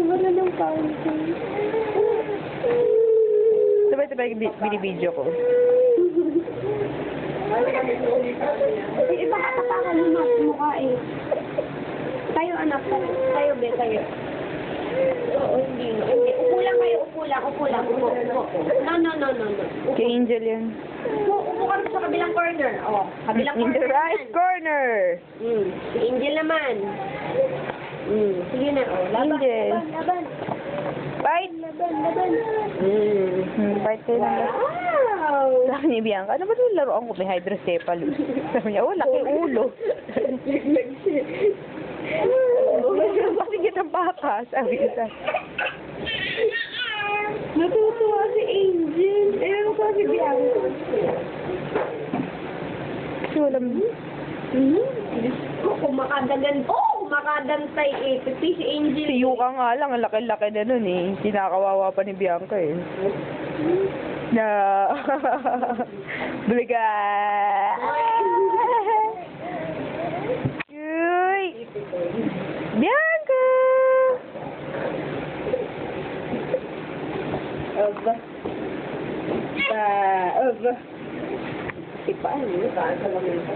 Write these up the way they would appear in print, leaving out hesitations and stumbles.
Wala ng fountain. Sabay-sabay binibidyo ko. Iba katapakan mo mas mukha eh. Tayo anak, tayo be, tayo. Oo, hindi. Upo lang kayo, upo lang. Upo. No. Kay Angel yan. Upo kami sa kabilang corner. Oh, kabilang In the corner. right corner. Si Angel naman. Sige na, oh. Laban. Angel. Laban. Fight! Laban. Fight kayo lang. Wow! Sabi ni Bianca, ano ba yung laruan ko? May hydrocephalus. Sabi niya, oh, laki ulo. Pasigit ang baka, sabi isa. Natutuwa si Angel. Ayun ko si Bianca. Kasi walang... Kumakadantay eh. Pati si Angel. Si Yuka nga lang, ang laki-laki na nun eh. Kinakawawa pa ni Bianca eh. Na... Buliga! Uy! Bianca! Aba. Aba. Si paano? Saan ka lang ito?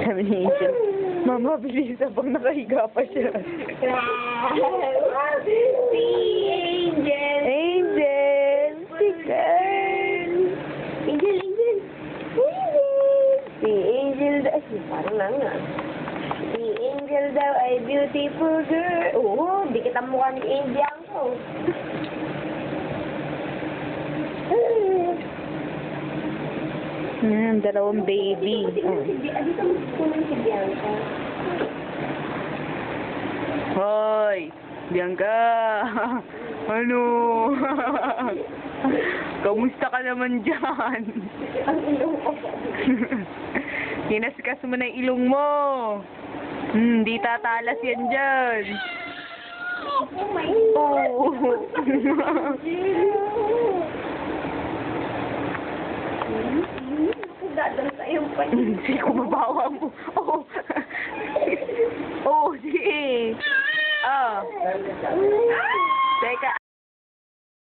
Sabi ni Angel, Mama, bilis habang nakahiga pa siya. Si Angel. Angel! Si girl! Angel. Si Angel daw. Ay, parang lang nga. Si Angel daw ay beautiful girl. Oo, di kita mukha ni Angel ko. Dalawang baby. Dito mo kunin si Bianca. Hoy! Bianca! Ano? Kamusta ka naman dyan? Ang ilong ko. Hinaskas mo na yung ilong mo. Di tatalas yan dyan. Oh my Oh. Dadan sa iyong pa. Sige, kumabawa mo. Oh. Oh, sige. Ah. Teka.